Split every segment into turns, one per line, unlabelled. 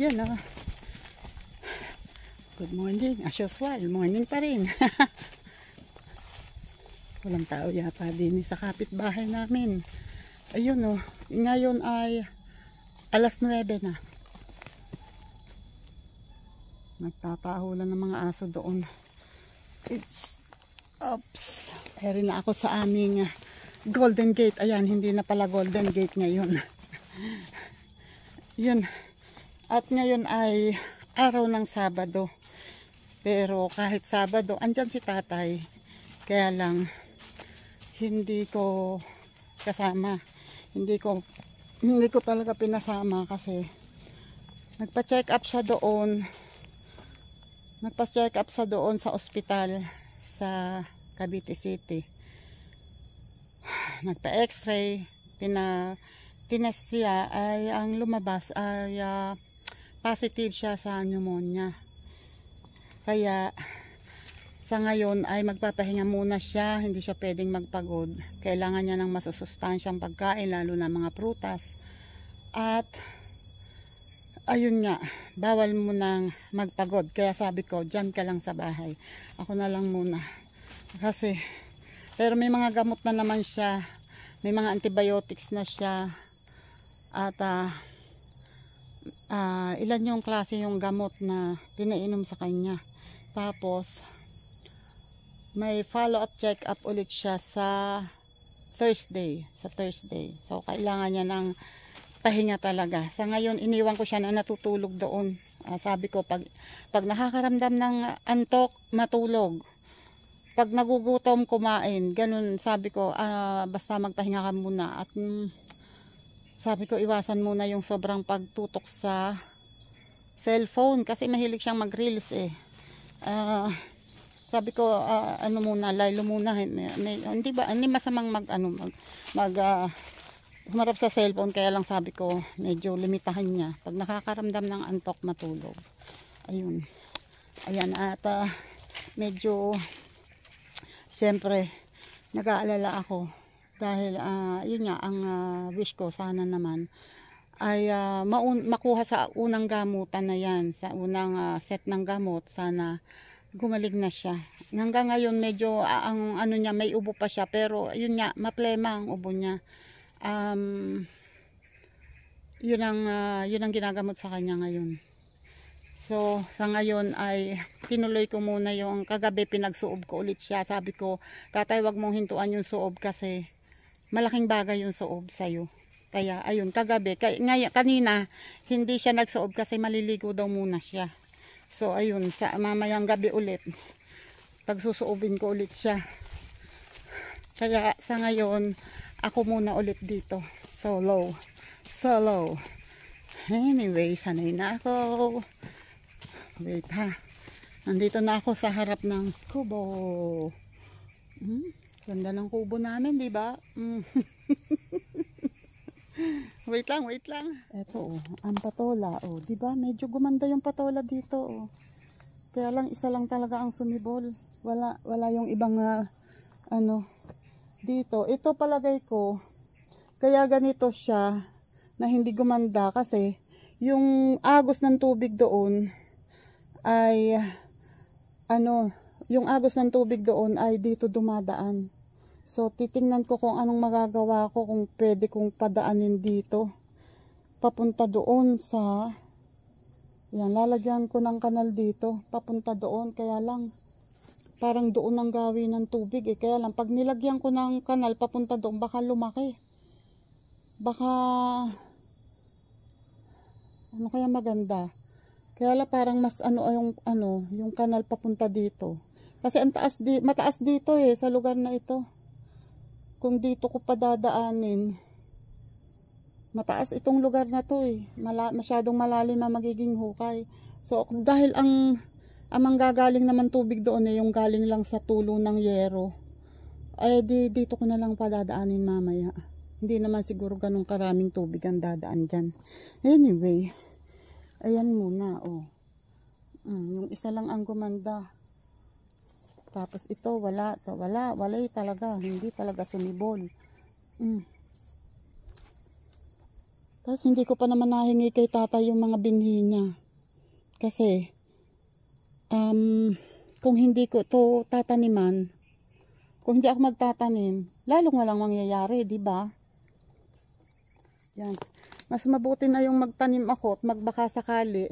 Ayan o. Good morning. As usual, morning pa rin. Walang tao yata din sa kapitbahay namin. Ayun o. Ngayon ay alas 9 na. Nagtatahulan ng mga aso doon. Oops. Eri na ako sa aming Golden Gate. Ayan, hindi na pala Golden Gate ngayon. Yun. At ngayon ay araw ng Sabado. Pero kahit Sabado, andyan si tatay. Kaya lang, hindi ko kasama. Hindi ko talaga pinasama kasi nagpa-check up siya doon. Nagpa-check up siya doon sa ospital sa Cavite City. Nagpa-x-ray, tinest siya, ay ang lumabas ay positive siya sa pneumonia. Kaya sa ngayon ay magpapahinga muna siya, hindi siya pwedeng magpagod. Kailangan niya ng masusustansyang pagkain, lalo na mga prutas. At ayun nga, bawal mo nang magpagod. Kaya sabi ko, dyan ka lang sa bahay. Ako na lang muna. Kasi, pero may mga gamot na naman siya. May mga antibiotics na siya. At ilan yung klase yung gamot na pinainom sa kanya. Tapos, may follow-up check-up ulit siya sa Thursday. So, kailangan niya ng pahinga talaga. Sa ngayon, iniwan ko siya na natutulog doon. Sabi ko, pag nakakaramdam ng antok, matulog. Pag nagugutom, kumain. Ganun, sabi ko, basta magpahinga ka muna. At sabi ko, iwasan muna yung sobrang pagtutok sa cellphone. Kasi mahilig siyang mag-reels eh. Sabi ko, ano muna, laylo muna. Hindi masamang humarap sa cellphone, kaya lang sabi ko, medyo limitahan niya. Pag nakakaramdam ng antok, matulog. Ayun. Ayan, at medyo, siyempre, nag-aalala ako. Dahil, yun nga, ang wish ko, sana naman, ay makuha sa unang gamutan na yan, sa unang set ng gamot, sana gumaling na siya. Hanggang ngayon medyo ang ano niya, may ubo pa siya, pero yun nga, maplema ang ubo niya. Yun ang ginagamot sa kanya ngayon. So sa ngayon ay tinuloy ko muna yung kagabi, pinagsuob ko ulit siya. Sabi ko, tatay, wag mong hintuan yung suob kasi malaking bagay yung suob sa'yo. Kaya ayun, kagabi, kanina hindi siya nagsuob kasi maliligo daw muna siya. So ayun, sa mamayang gabi ulit pagsusuobin ko ulit siya. Kaya sa ngayon ako muna ulit dito, solo. Anyway, sanay na ako. Wait ha, nandito na ako sa harap ng kubo. Ganda ng kubo namin, di ba? Wait lang. Eto ang patola, di ba? Medyo gumanda yung patola dito, Kaya lang isa lang talaga ang sumibol. Wala yung ibang dito. Ito palagay ko, kaya ganito siya na hindi gumanda kasi yung agos ng tubig doon ay yung agos ng tubig doon ay dito dumadaan. So, titingnan ko kung anong magagawa ko, kung pwede kong padaanin dito. Papunta doon sa, yan, lalagyan ko ng kanal dito. Papunta doon, kaya lang, parang doon ang gawin ng tubig Kaya lang, pag nilagyan ko ng kanal, papunta doon, baka lumaki. Baka, ano kaya maganda? Kaya lang parang mas yung kanal papunta dito. Kasi mataas dito sa lugar na ito. Kung dito ko padadaanin, mataas itong lugar na to masyadong malalim na magiging hukay. So dahil ang manggagaling naman tubig doon yung galing lang sa tulo ng yero, ay dito ko na lang padadaanin mamaya. Hindi naman siguro ganun karaming tubig ang dadaan dyan. Anyway, ayan muna yung isa lang ang gumanda. Tapos ito wala talaga, hindi talaga sumibol. Tapos hindi ko pa naman nahingi kay tatay yung mga binhi niya. Kasi, kung hindi ko to tataniman, kung hindi ako magtatanim, lalong walang mangyayari, di ba? Yan. Mas mabuti na yung magtanim ako at magbaka sakali.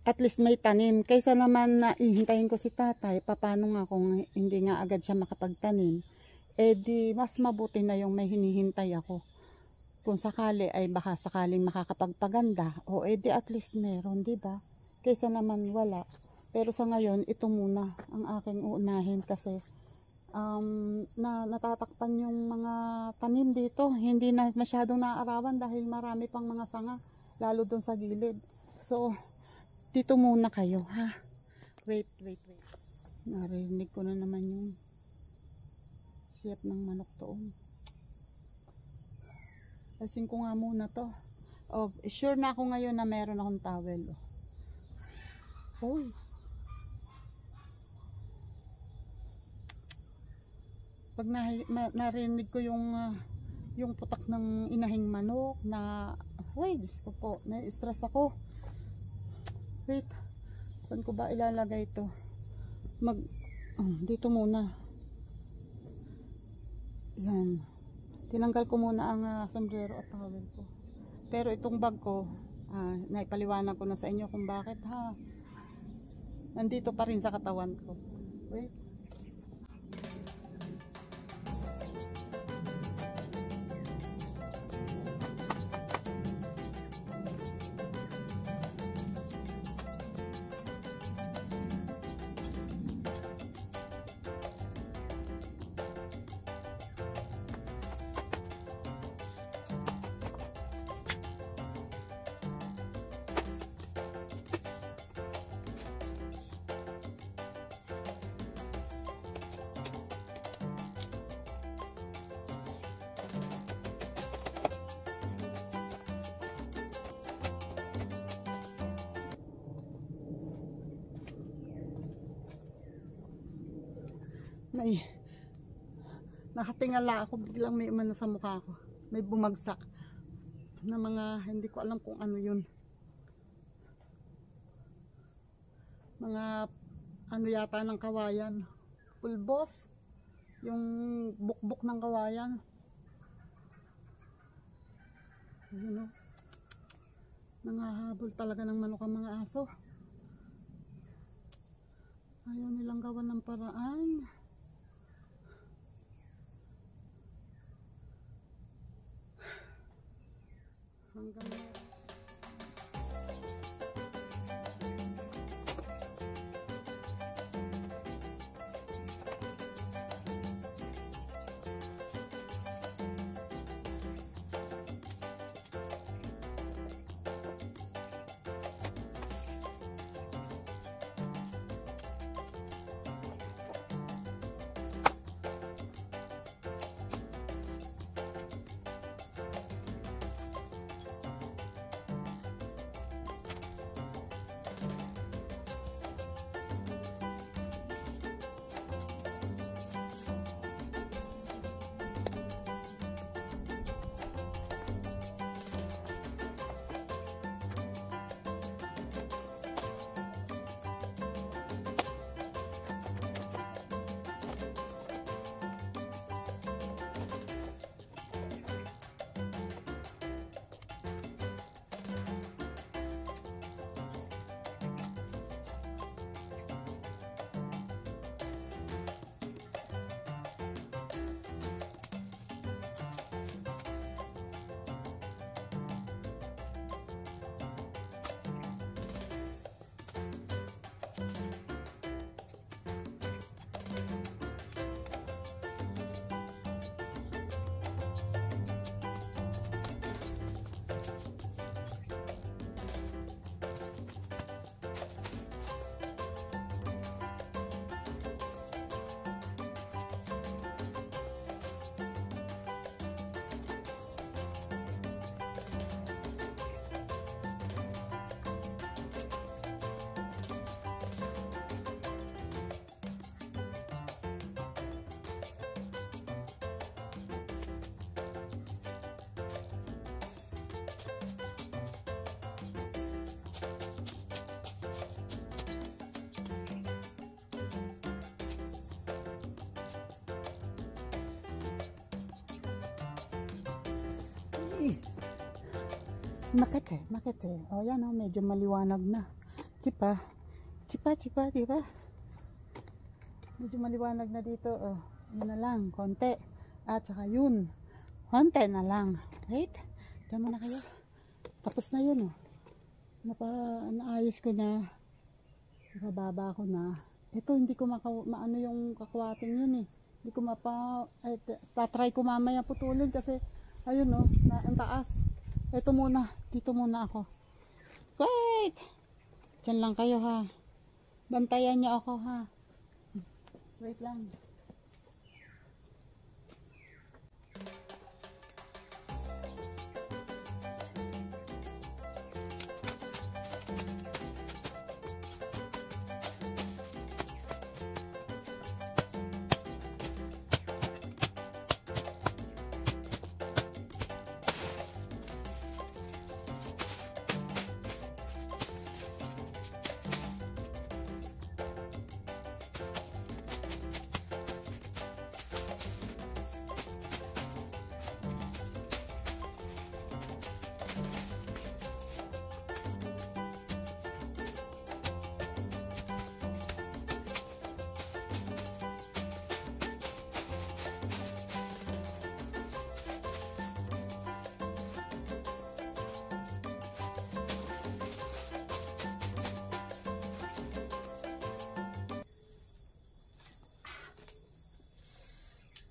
At least may tanim. Kaysa naman na ihintayin ko si tatay, paano nga kung hindi nga agad siya makapagtanim. Eh di, mas mabuti na yung may hinihintay ako. Kung sakali ay baka sakaling makakapagpaganda. O eh di at least meron, di ba? Kaysa naman wala. Pero sa ngayon, ito muna ang aking uunahin kasi natatakpan yung mga tanim dito. Hindi na masyadong naaarawan dahil marami pang mga sanga. Lalo dun sa gilid. So, dito muna kayo, ha? Wait. Narinig ko na naman yung siyap ng manok doon. Asin ko nga muna to. Oh, sure na ako ngayon na meron akong towel. Hoy. Pag narinig ko yung putak ng inahing manok na, ay, Diyos ko po, na-stress ako. Wait, saan ko ba ilalagay ito? Dito muna. Yan. Tinanggal ko muna ang sombrero at towel ko. Pero itong bag ko, naipaliwanag ko na sa inyo kung bakit, ha. Nandito pa rin sa katawan ko. Wait. Nakatingala ako, biglang may umano sa mukha ko. May bumagsak na mga, hindi ko alam kung ano yun. Mga ano yata ng kawayan. Pulbos. Yung bukbok ng kawayan. Ayun o. Nangahabol talaga ng manok ang mga aso. Ayaw nilang gawan ng paraan. Hanggang Makete. O yan o, medyo maliwanag na. Diba? Diba? Medyo maliwanag na dito. O, yun na lang, konti. At saka yun, konti na lang. Wait, dyan muna kayo. Tapos na yun o. Naayos ko na. Nakababa ko na. Ito, hindi ko maano yung kakwating yun eh. Hindi ko tatry ko mamaya putulin kasi ayun o, ang taas. Ito muna, dito muna ako. Wait! Diyan lang kayo ha. Bantayan niyo ako ha. Wait lang.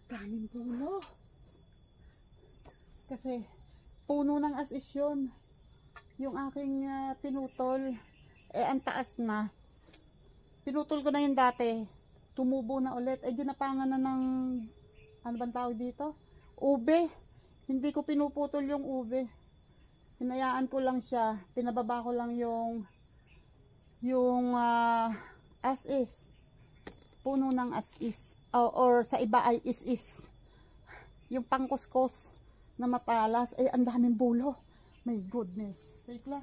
Daming puno. Kasi puno ng as-is yun. Yung aking pinutol, ang taas na. Pinutol ko na yun dati. Tumubo na ulit. Ginapangan na ng, ano bang tawag dito? Ube. Hindi ko pinuputol yung ube. Hinayaan ko lang siya. Pinababa ko lang yung as-is. Puno ng as-is. Or sa iba ay is-is. Yung pangkuskos na matalas. Ang daming bulo. My goodness. Wait lang.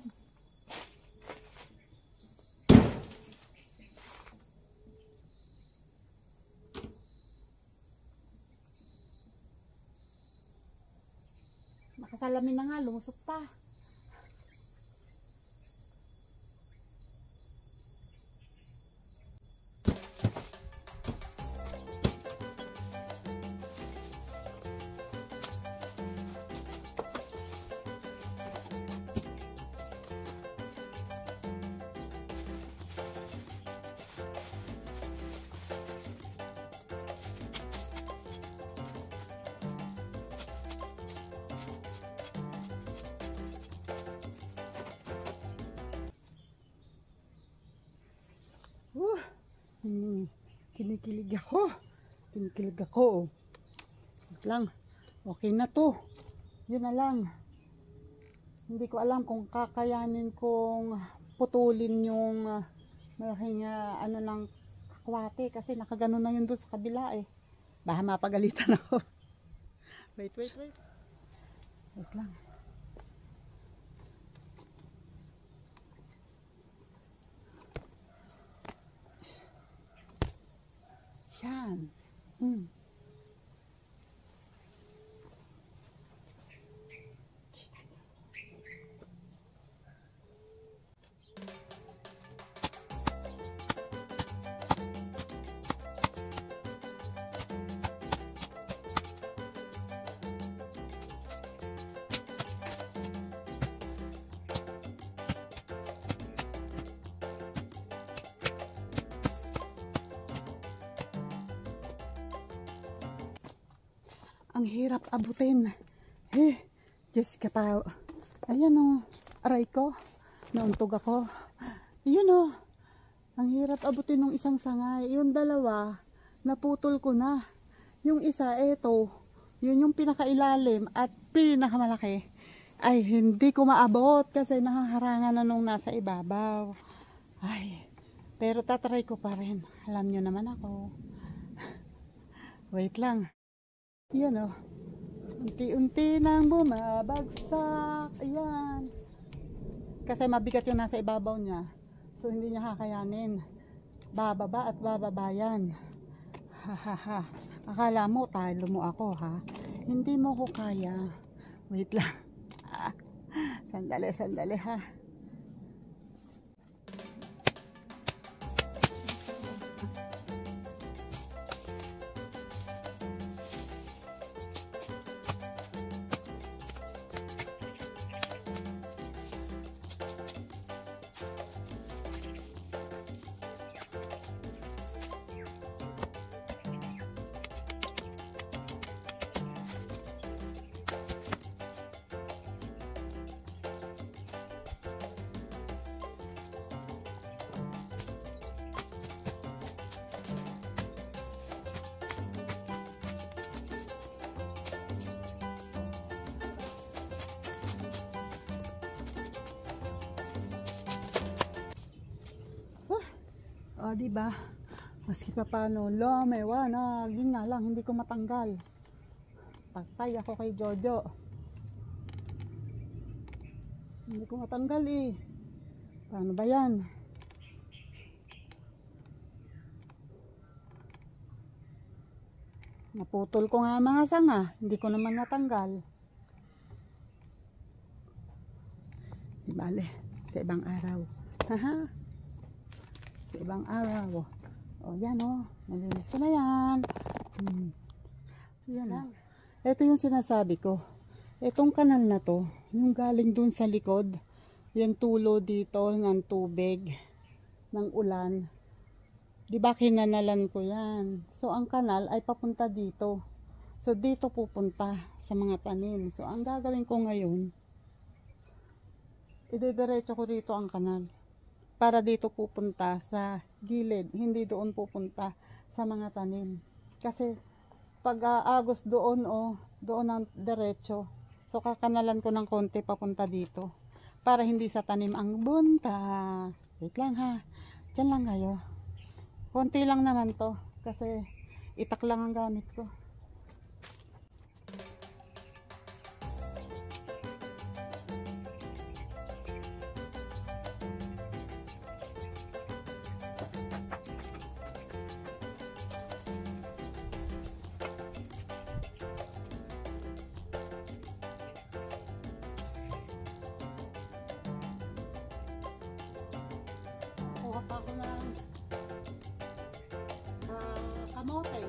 Makasalamin na nga. Lumusok pa. Kinikilig ako. Wait lang. Okay na to. Yun na lang. Hindi ko alam kung kakayanin kong putulin yung malaking ano ng kakwate kasi nakagano na yun doon sa kabila eh. Baka mapagalitan ako. Wait. Wait lang. Yan. Ang hirap abutin. Diyos ka tao. Ayan o. Aray ko. Nauntog ako. Ayan o. Ang hirap abutin ng isang sangay. Yung dalawa, naputol ko na. Yung isa, eto. Yun yung pinakailalim at pinakamalaki. Ay, hindi ko maabot kasi nakaharangan na nung nasa ibabaw. Ay, pero tatry ko pa rin. Alam nyo naman ako. Wait lang. Yan o. Unti-unti nang bumabagsak. Ayan. Kasi mabigat yung nasa ibabaw niya. So hindi niya kakayanin. Bababa at bababa yan. Hahaha. Akala mo talo mo ako ha. Hindi mo ko kaya. Wait lang. Sandali. Sandali ha. O, diba? Maski pa paano, lumiwanag. Yun nga lang, hindi ko matanggal. Patay ako kay Jojo. Hindi ko matanggal eh. Paano ba yan? Naputol ko nga mga sanga. Hindi ko naman natanggal. Di bale, sa ibang araw. Haha. Sa ibang araw. O yan o. Nalinis ko na yan. Yan o. Ito yung sinasabi ko. Itong kanal na to, yung galing dun sa likod, yan tulo dito ng tubig, ng ulan. Diba kinanalan ko yan? So ang kanal ay papunta dito. So dito pupunta sa mga tanim. So ang gagawin ko ngayon, idediretso ko rito ang kanal. Para dito pupunta sa gilid, hindi doon pupunta sa mga tanim. Kasi pag agos doon doon ang diretso. So kakanalan ko ng konti papunta dito. Para hindi sa tanim ang bunta. Wait lang ha. Diyan lang kayo. Konti lang naman to. Kasi itak lang ang gamit ko. Kuha pa ako ng kamote.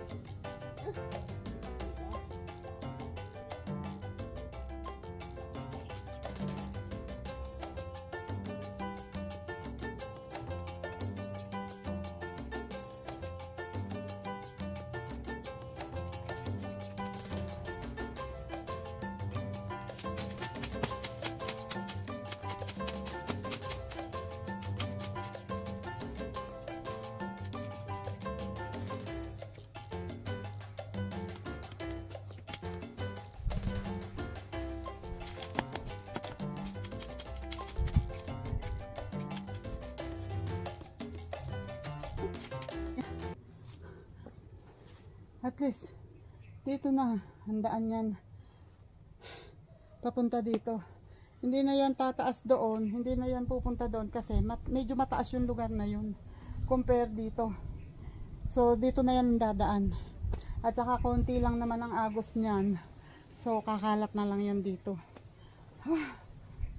At least, dito na, handaan yan. Papunta dito. Hindi na yan tataas doon, hindi na yan pupunta doon kasi medyo mataas yung lugar na yun. Compare dito. So, dito na yan dadaan. At saka konti lang naman ang agos niyan. So, kakalat na lang yan dito. Oh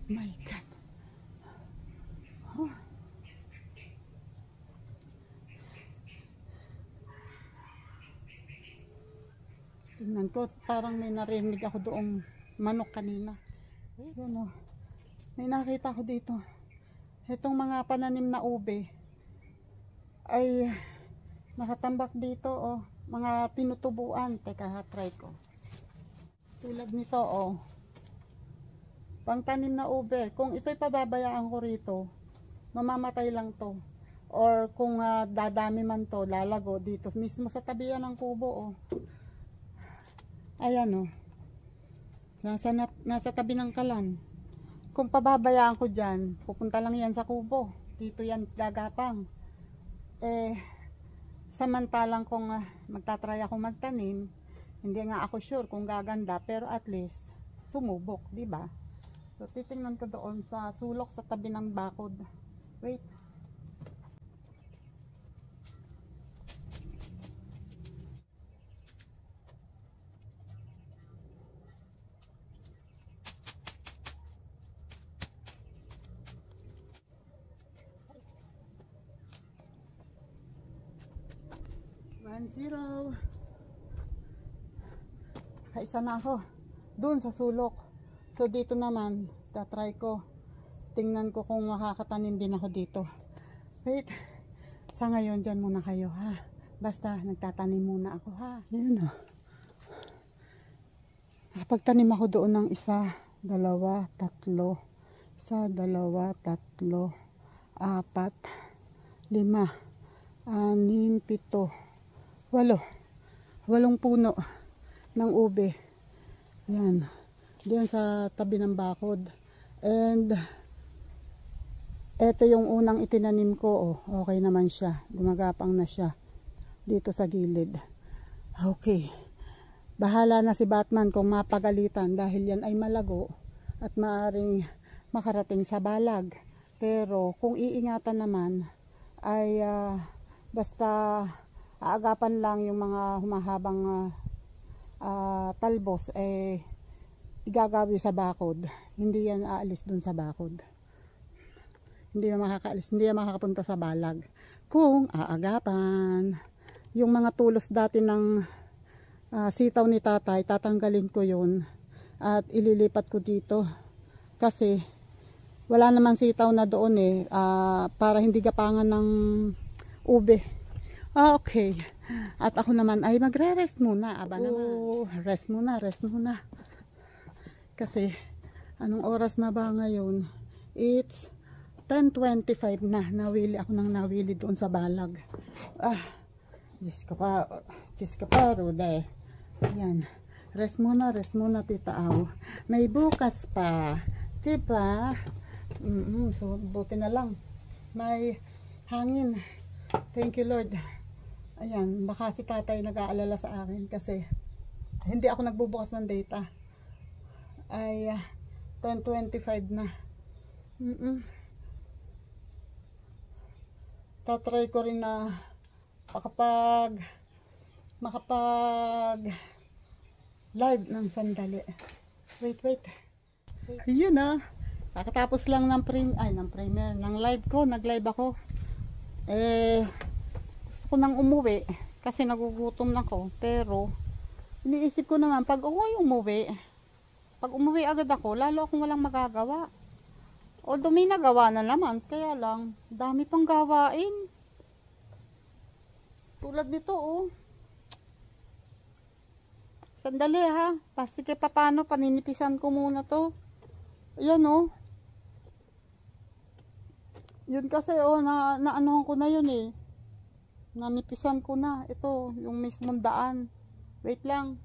my God. Oh. Tingnan ko, parang may narinig ako doong manok kanina. Yan o. May nakita ko dito. Itong mga pananim na ube ay nakatambak dito o. Mga tinutubuan. Teka, try ko. Tulad nito o. Pangtanim na ube. Kung ito'y pababayaan ko rito, mamamatay lang to. Or kung dadami man to, lalago dito. Mismo sa tabihan ng kubo o. Ayan o. Nasa tabi ng kalan. Kung pababayaan ko dyan, pupunta lang yan sa kubo. Dito yan gagapang. Samantalang kung magtatry ako magtanim, hindi nga ako sure kung gaganda, pero at least sumubok, di ba? So titingnan ko doon sa sulok sa tabi ng bakod. Wait. 1-0. Kaisa na ako dun sa sulok. So dito naman tatry ko, tingnan ko kung makakatanim din ako dito. Wait, sa ngayon dyan muna kayo ha, basta nagtatanim muna ako ha. Yun o, nakapagtanim ako doon ng 1, 2, 3, 1, 2, 3, 4, 5, 6, 7, 8, 8 puno ng ube. Yan, diyan sa tabi ng bakod. And eto yung unang itinanim ko. Oh, okay naman siya, gumagapang na siya dito sa gilid. Okay, bahala na si Batman kung mapagalitan dahil yan ay malago at maaring makarating sa balag. Pero kung iingatan naman ay basta aagapan lang yung mga humahabang talbos, igagawi sa bakod. Hindi yan aalis dun sa bakod. Hindi yan makakaalis, hindi yan makakapunta sa balag kung aagapan. Yung mga tulos dati ng sitaw ni tatay, tatanggalin ko yun at ililipat ko dito kasi wala naman sitaw na doon para hindi gapangan ng ube. Okay, at ako naman ay magre-rest muna. Aba naman, rest muna kasi anong oras na ba ngayon? It's 10:25 na. Nawili ako ng nawili doon sa balag. Diyos ka pa Rude. Yan, rest muna Tita Aw, may bukas pa, diba? So buti na lang may hangin. Thank you Lord. Ayan, baka si tatay nag-aalala sa akin kasi hindi ako nagbubukas ng data. Ay 10:25 na. Tatry ko rin na makapag live ng sandali. Wait. Ayun na. Kakatapos lang ng premiere ng live ko. Nag-live ako. Gusto ko nang umuwi kasi nagugutom na ako. Pero iniisip ko naman pag umuwi agad ako, lalo akong walang magagawa. Although may nagawa na naman, kaya lang dami pang gawain. Tulad nito Sandali ha. Sige, paano paninipisan ko muna to. Ayan Yun kasi naanuhan ko na yun Nanipisan ko na. Ito, yung mismong daan. Wait lang.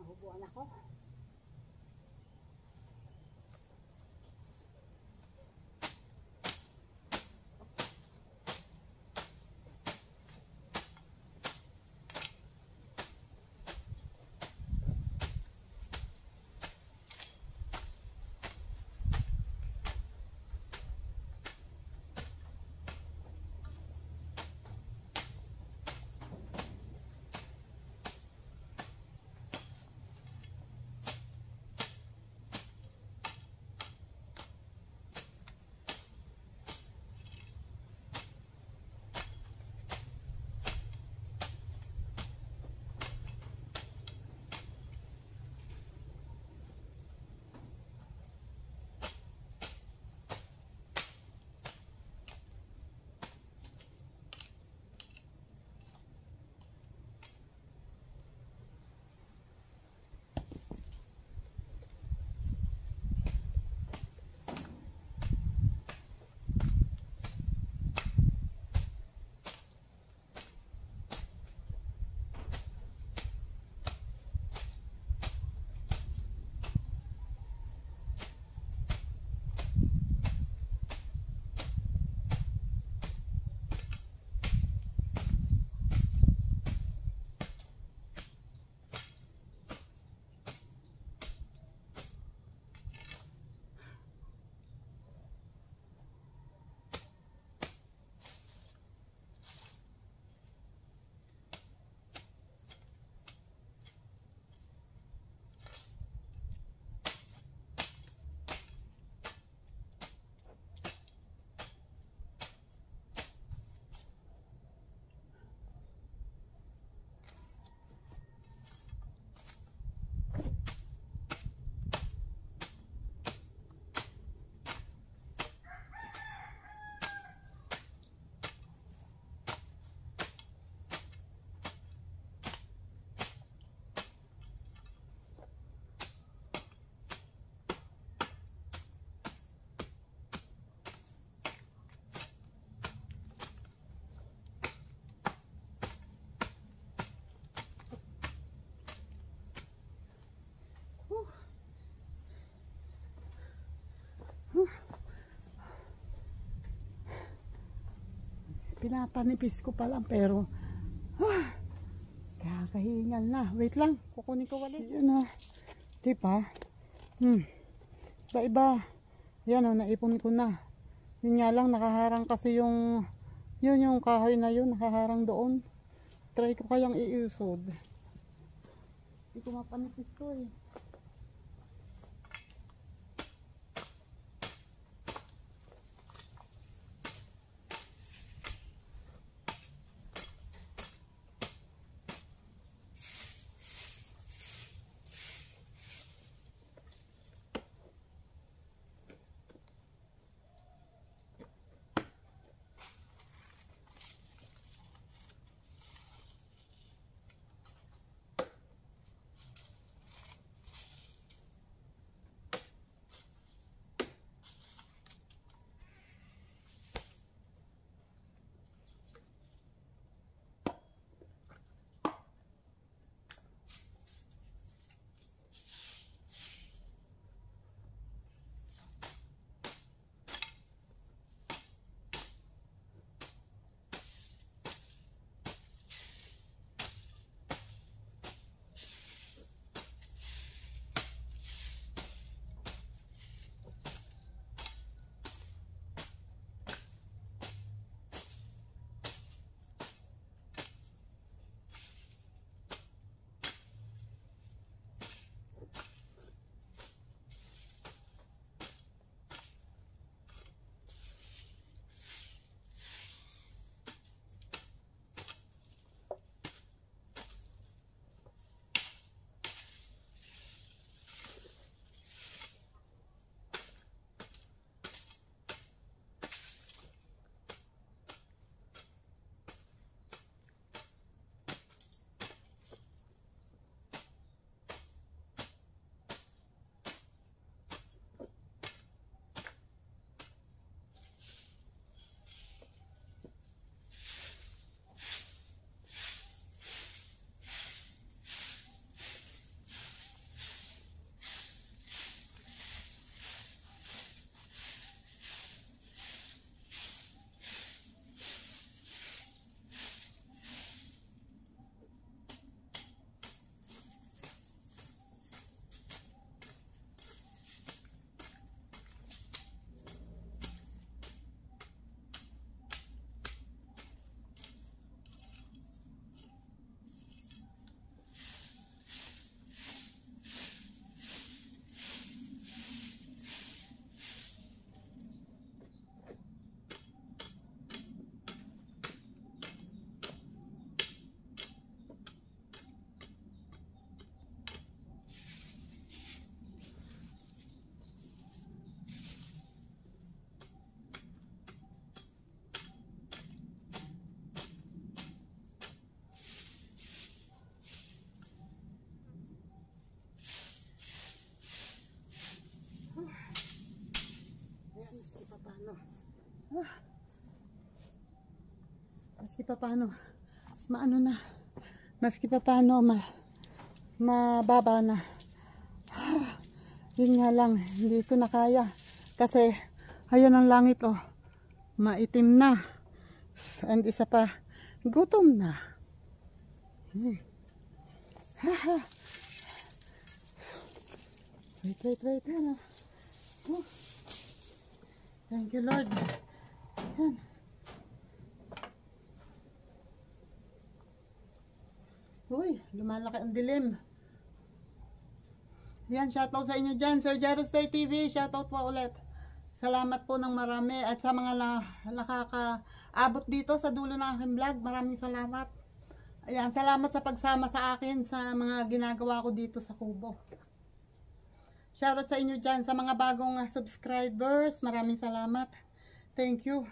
Nahubuan ako. Pinapanipis ko pa lang pero kakahingal na. Wait lang, kukunin ko walis. Yan na. Diba? Iba-iba. Yan o, naipon ko na. Yun nga lang, nakaharang kasi yung kahoy na yun, nakaharang doon. Try ko kayang iusod. Hindi ko mapanipis ko eh. Maski pa paano maano na, maski pa paano mababa na. Yun nga lang, hindi ko na kaya kasi ayan ang langit oh, maitim na and isa pa gutom na. Wait yan oh. Thank you Lord. Yan. Uy, lumalaki ang dilim. Yan, shoutout sa inyo dyan, Sir Jaros Day TV, shoutout po ulit. Salamat po ng marami at sa mga nakakaabot dito sa dulo ng aking vlog, maraming salamat. Ayan, salamat sa pagsama sa akin sa mga ginagawa ko dito sa Kubo. Shoutout sa inyo dyan, sa mga bagong subscribers, maraming salamat. Thank you.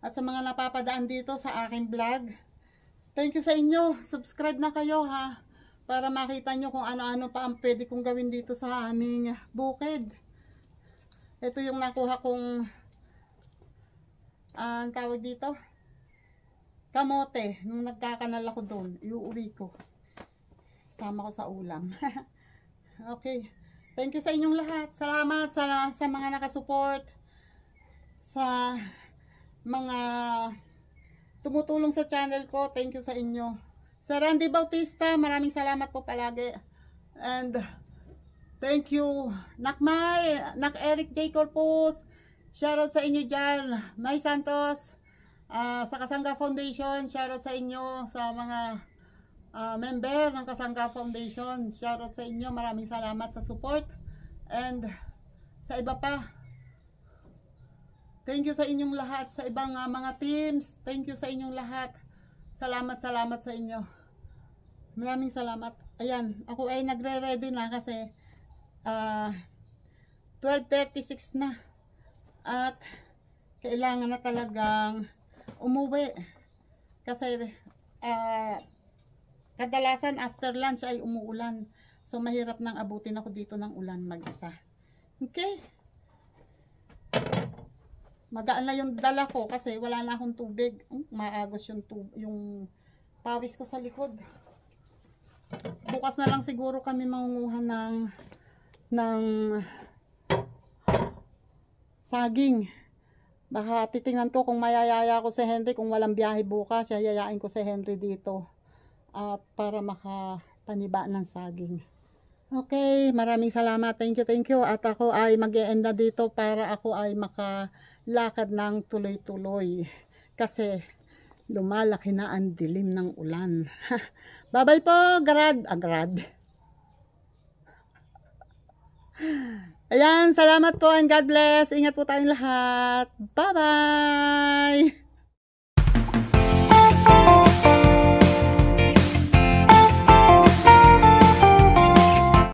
At sa mga napapadaan dito sa aking vlog, thank you sa inyo. Subscribe na kayo ha. Para makita nyo kung ano-ano pa ang pwede kong gawin dito sa aming bukid. Ito yung nakuha kong ang tawag dito, kamote. Nung nagkakanal ako doon, iuwi ko. Sama ko sa ulam. Okay. Thank you sa inyong lahat. Salamat sa mga nakasupport. Sa mga tumutulong sa channel ko. Thank you sa inyo. Sa Randy Bautista, maraming salamat po palagi. And thank you. Nak Eric J. Corpus, shoutout sa inyo dyan. May Santos, sa Kasangga Foundation, shoutout sa inyo. Sa mga member ng Kasangga Foundation, shoutout sa inyo. Maraming salamat sa support. And sa iba pa, thank you sa inyong lahat. Sa ibang mga teams, thank you sa inyong lahat. Salamat sa inyo. Maraming salamat. Ayan, ako ay nagre-ready na kasi 12:36 na. At kailangan na talagang umuwi. Kasi kadalasan after lunch ay umuulan. So mahirap nang abutin ako dito ng ulan mag-isa. Okay? Magaan na yung dala ko kasi wala na akong tubig. Maagos yung pawis ko sa likod. Bukas na lang siguro kami mangunguha ng saging. Baka titingnan ko kung mayayaya ko si Henry kung walang biyahe bukas. Yayayain ko si Henry dito at para makapaniba ng saging. Okay, maraming salamat. Thank you. At ako ay mag-e-end na dito para ako ay makalakad ng tuloy-tuloy. Kasi lumalaki na ang dilim ng ulan. Bye-bye po, Agrad. Ayan, salamat po and God bless. Ingat po tayong lahat. Bye-bye!